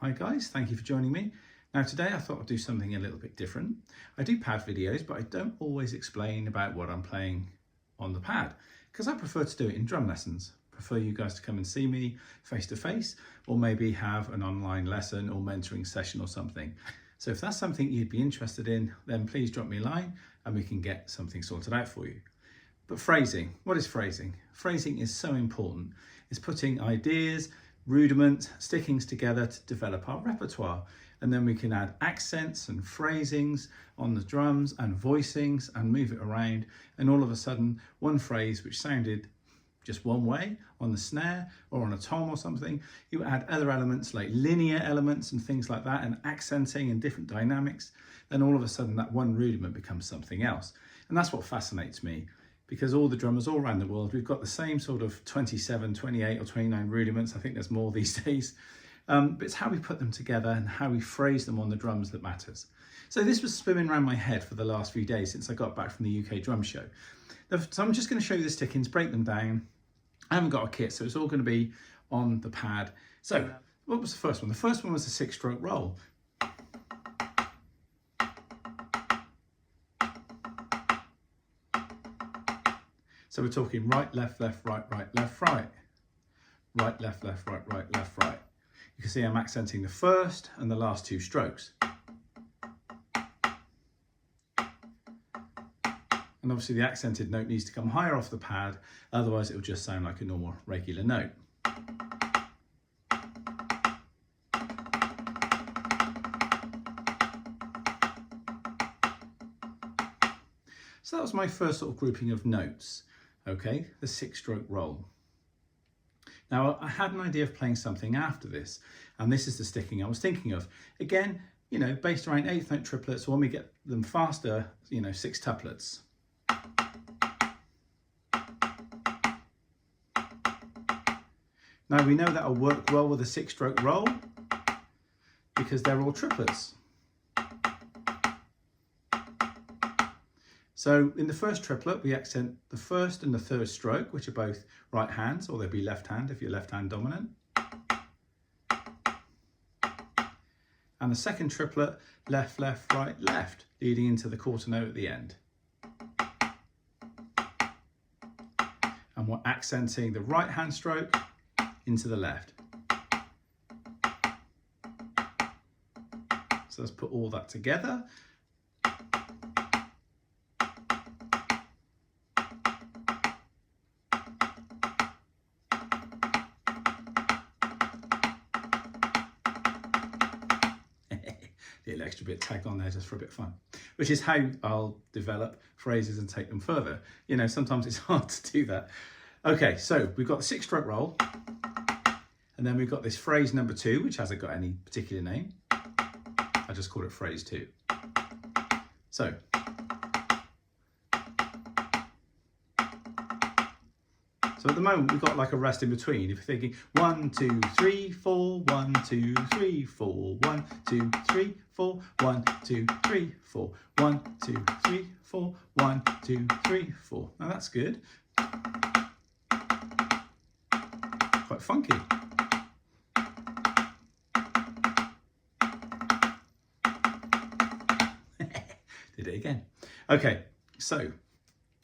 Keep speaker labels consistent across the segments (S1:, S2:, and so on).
S1: Hi guys, thank you for joining me. Now today I thought I'd do something a little bit different. I do pad videos, but I don't always explain about what I'm playing on the pad because I prefer to do it in drum lessons. I prefer you guys to come and see me face to face, or maybe have an online lesson or mentoring session or something. So if that's something you'd be interested in, then please drop me a line and we can get something sorted out for you. But phrasing, what is phrasing? Phrasing is so important. It's putting ideas, rudiments, stickings together to develop our repertoire. And then we can add accents and phrasings on the drums and voicings and move it around. And all of a sudden, one phrase which sounded just one way on the snare or on a tom or something, you add other elements like linear elements and things like that, and accenting and different dynamics. Then all of a sudden that one rudiment becomes something else. And that's what fascinates me, because all the drummers all around the world, we've got the same sort of 27, 28 or 29 rudiments. I think there's more these days. But it's how we put them together and how we phrase them on the drums that matters. So this was spinning around my head for the last few days since I got back from the UK drum show. So I'm just going to show you the stickings, break them down. I haven't got a kit, so it's all going to be on the pad. So what was the first one? The first one was a 6-stroke roll. So we're talking right, left, left, right, right, left, right. Right, left, left, right, right, left, right. You can see I'm accenting the first and the last two strokes. And obviously the accented note needs to come higher off the pad, otherwise it will just sound like a normal regular note. So that was my first sort of grouping of notes, okay, the 6-stroke roll. Now I had an idea of playing something after this, and this is the sticking I was thinking of. Again, you know, based around 8th note triplets, or when we get them faster, you know, 6 tuplets. Now we know that'll work well with a 6-stroke roll because they're all triplets. So in the first triplet, we accent the first and the third stroke, which are both right hands, or they'll be left hand if you're left hand dominant. And the second triplet, left, left, right, left, leading into the quarter note at the end. And we're accenting the right hand stroke into the left. So let's put all that together. Little extra bit tagged on there just for a bit of fun, which is how I'll develop phrases and take them further. You know, sometimes it's hard to do that. Okay, so we've got the 6-stroke roll, and then we've got this phrase number 2, which hasn't got any particular name. I just call it phrase 2. So at the moment we've got like a rest in between. If you're thinking 1, 2, 3, 4, 1, 2, 3, 4, 1, 2, 3, 4, 1, 2, 3, 4, 1, 2, 3, 4, 1, 2, 3, 4. Now that's good. Quite funky. Did it again. Okay, so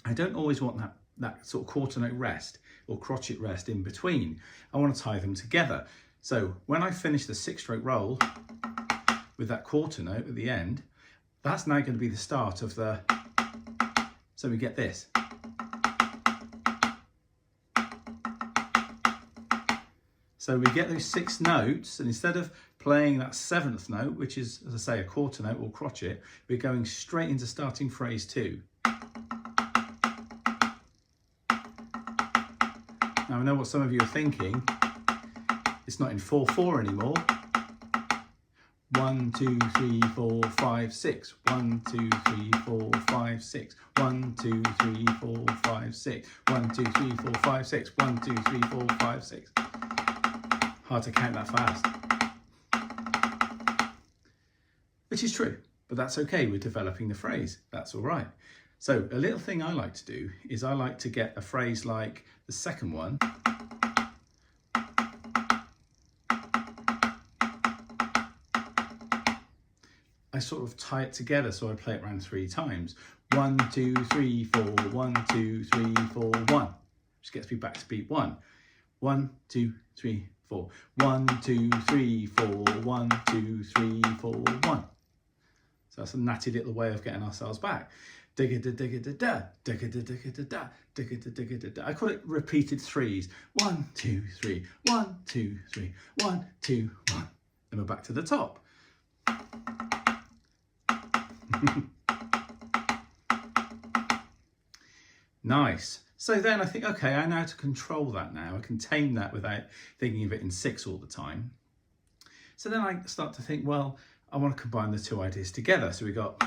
S1: I don't always want that sort of quarter note rest or crotchet rest in between. I want to tie them together. So when I finish the 6-stroke roll with that quarter note at the end, that's now going to be the start of the, so we get this. So we get those 6 notes, and instead of playing that 7th note, which is, as I say, a quarter note or crotchet, we're going straight into starting phrase 2. Now I know what some of you are thinking. It's not in 4/4 anymore. 1, 2, 3, 4, 5, 6. 1, 2, 3, 4, 5, 6. 1, 2, 3, 4, 5, 6. 1, 2, 3, 4, 5, 6. 1, 2, 3, 4, 5, 6. Hard to count that fast. Which is true, but that's okay. We're developing the phrase. That's all right. So a little thing I like to do is I like to get a phrase like the second one. I sort of tie it together, so I play it around 3 times. 1, 2, 3, 4, 1, 2, 3, 4, 1. Which gets me back to beat 1. 1, 2, 3, 4. 1, 2, 3, 4. 1, 2, 3, 4, 1. So that's a natty little way of getting ourselves back. Digga da digga da da, digga da digga da da, digga da digga da da. I call it repeated threes. 1, 2, 3, 1, 2, 3, 1, 2, 1. Then we're back to the top. Nice. So then I think, okay, I know how to control that now. I can tame that without thinking of it in 6 all the time. So then I start to think, well, I want to combine the 2 ideas together. So we got,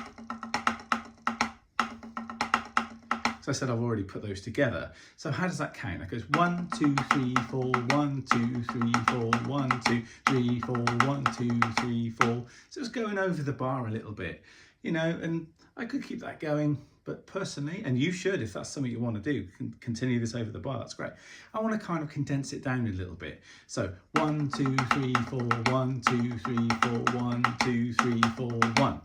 S1: so I said I've already put those together. So how does that count? It goes 1, 2, 3, 4, 1, 2, 3, 4, 1, 2, 3, 4, 1, 2, 3, 4. So it's going over the bar a little bit, you know, and I could keep that going. But personally, and you should if that's something you want to do, continue this over the bar, that's great. I want to kind of condense it down a little bit. So 1, 2, 3, 4, 1, 2, 3, 4, 1, 2, 3, 4, 1.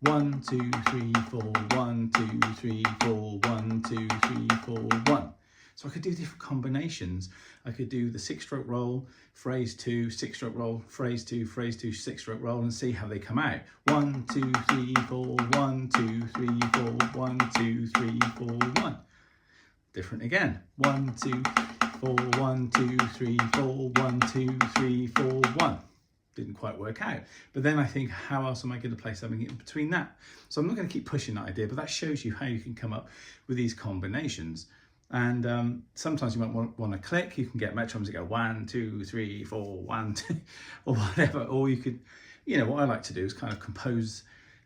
S1: 1, 2, 3, 4, 1, 2, 3, 4, 1, 2, 3, 4, 1. So I could do different combinations. I could do the 6-stroke roll, phrase 2, 6-stroke roll, phrase 2, 6-stroke roll, and see how they come out. 1, 2, 3, 4, 1, 2, 3, 4, 1, 2, 3, 4, 1. Different again. 1, 2, 4, 1, 2, 3, 4, 1, 2, 3, 4, 1. Didn't quite work out. But then I think, how else am I going to play something in between that? So I'm not going to keep pushing that idea, but that shows you how you can come up with these combinations. And sometimes you might want to click. You can get metronomes that go 1, 2, 3, 4, 1, 2, or whatever. Or you could, you know, what I like to do is kind of compose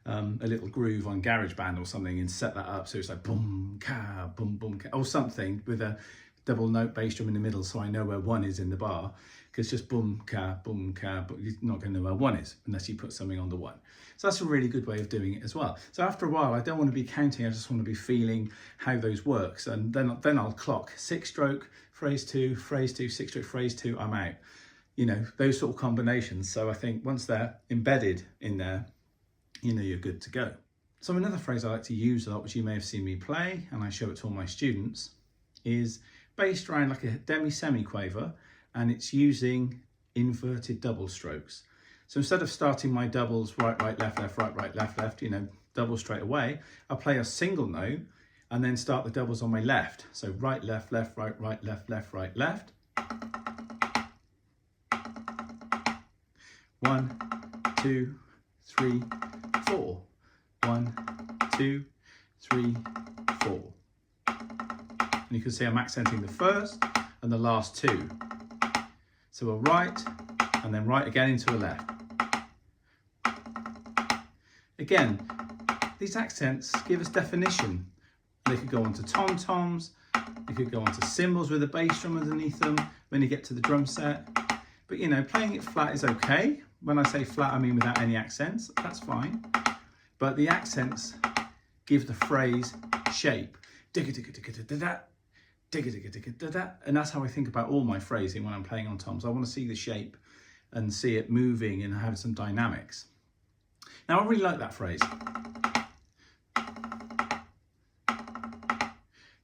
S1: a little groove on GarageBand or something and set that up so it's like boom, ka, boom, boom, ka, or something with a double note bass drum in the middle so I know where 1 is in the bar. Because just boom, ka, but you're not going to know where 1 is unless you put something on the 1. So that's a really good way of doing it as well. So after a while, I don't want to be counting, I just want to be feeling how those works. And then I'll clock 6-stroke, phrase 2, 6-stroke, phrase 2, I'm out. You know, those sort of combinations. So I think once they're embedded in there, you know, you're good to go. So another phrase I like to use a lot, which you may have seen me play, and I show it to all my students, is based around like a demi-semi-quaver, and it's using inverted double strokes. So instead of starting my doubles right, left, right, left, you know, double straight away, I'll play a single note and then start the doubles on my left. So right, left, right, left, right, left. 1, 2, 3, 4. 1, 2, 3, 4. And you can see I'm accenting the first and the last 2. So a right, and then right again into a left. Again, these accents give us definition. They could go onto tom-toms, they could go onto cymbals with a bass drum underneath them when you get to the drum set. But you know, playing it flat is okay. When I say flat, I mean without any accents, that's fine. But the accents give the phrase shape. Digga digga digga da da. Digga digga digga da da. And that's how I think about all my phrasing when I'm playing on toms. I want to see the shape and see it moving and have some dynamics. Now I really like that phrase.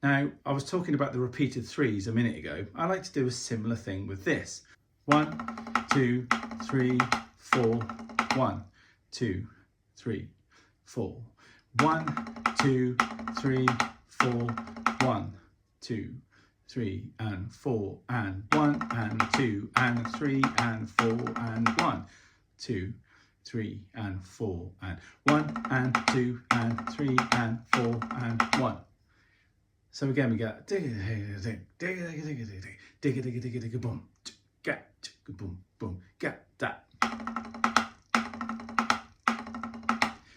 S1: Now I was talking about the repeated threes a minute ago. I like to do a similar thing with this. 1, 2, 3, 4, 1, 2, 3, 4. 1, 2, 3, 4, 1, 2, 3, and 4, and 1, and 2, and 3, and 4, and 1, 2, 3, and 4, and 1, and 2, and 3, and 4, and 1. So again, we get digga boom, get boom boom, get that.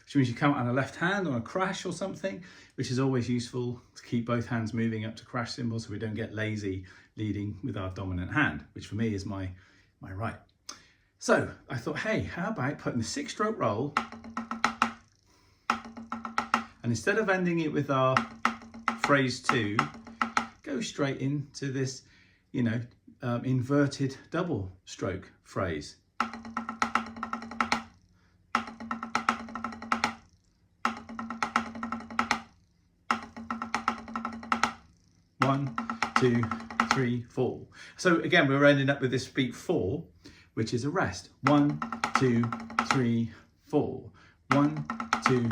S1: Which means you come on a left hand on a crash or something, which is always useful to keep both hands moving up to crash cymbals so we don't get lazy leading with our dominant hand, which for me is my right. So I thought, hey, how about putting the 6-stroke roll and And instead of ending it with our phrase 2, go straight into this, you know, inverted double stroke phrase. One, 2, 3, 4. So again, we're ending up with this beat 4, which is a rest. 1, 2, 3, 4. 1, 2,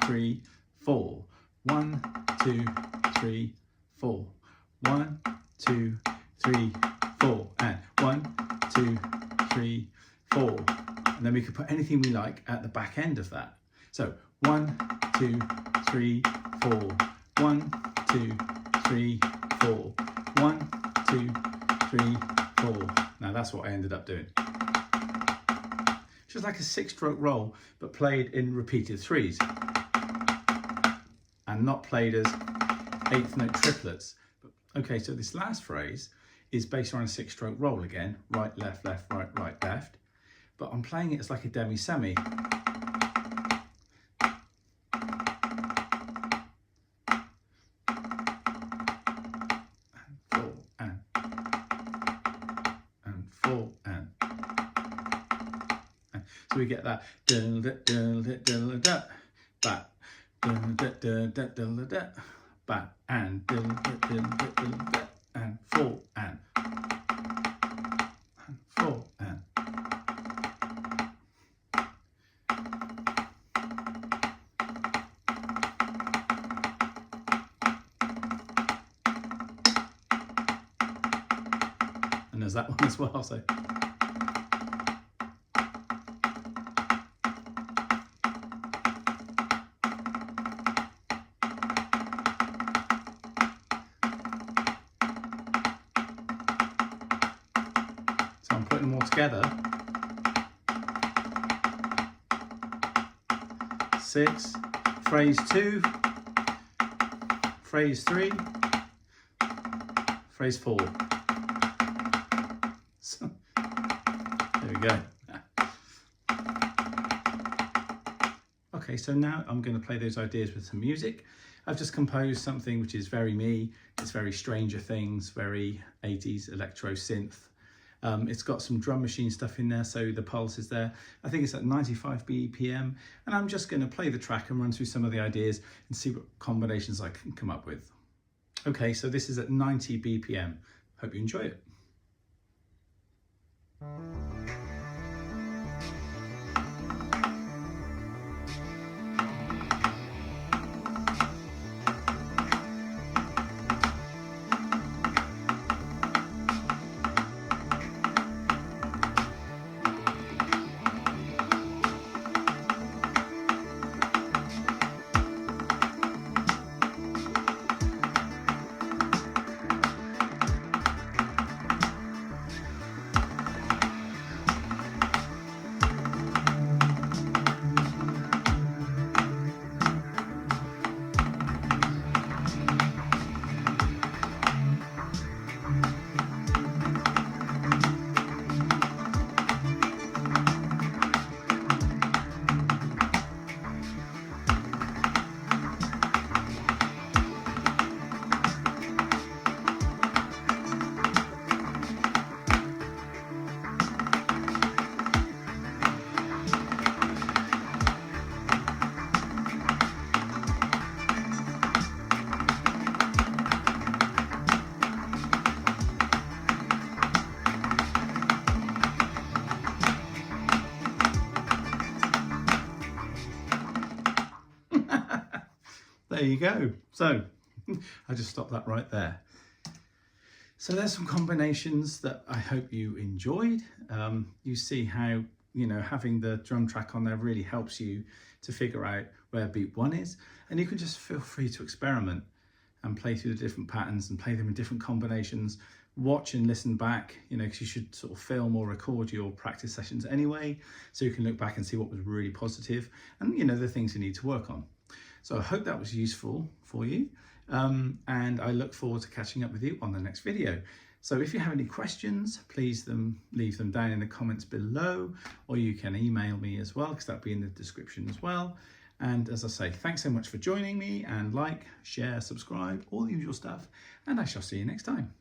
S1: 3, 4. 1, 2, 3, 4. 1, 2, 3, 4. And 1, 2, 3, 4. And then we could put anything we like at the back end of that. So 1, 2, 3, 4. 1, 2, 3, 4. 1, 2, 3, 4. Now that's what I ended up doing. It's just like a 6-stroke roll, but played in repeated 3s. And not played as 8th note triplets. Okay, so this last phrase is based on a 6-stroke roll again. Right, left, left, right, right, left. But I'm playing it as like a demi-semi. So we get that back, back, and 4 and 4 and. And there's that one as well. So. I'm putting them all together. 6, phrase 2, phrase 3, phrase 4. So, there we go. Okay, so now I'm going to play those ideas with some music. I've just composed something which is very me. It's very Stranger Things, very 80s electro synth. It's got some drum machine stuff in there, so the pulse is there. I think it's at 95 BPM, and I'm just going to play the track and run through some of the ideas and see what combinations I can come up with. Okay, so this is at 90 BPM. Hope you enjoy it. There you go. So I just stopped that right there. So there's some combinations that I hope you enjoyed. You see how, you know, having the drum track on there really helps you to figure out where beat 1 is, and you can just feel free to experiment and play through the different patterns and play them in different combinations. Watch and listen back, you know, because you should sort of film or record your practice sessions anyway, so you can look back and see what was really positive and, you know, the things you need to work on. So I hope that was useful for you, and I look forward to catching up with you on the next video. So if you have any questions, please leave them down in the comments below, or you can email me as well, because that'll be in the description as well. And as I say, thanks so much for joining me, and like, share, subscribe, all the usual stuff, and I shall see you next time.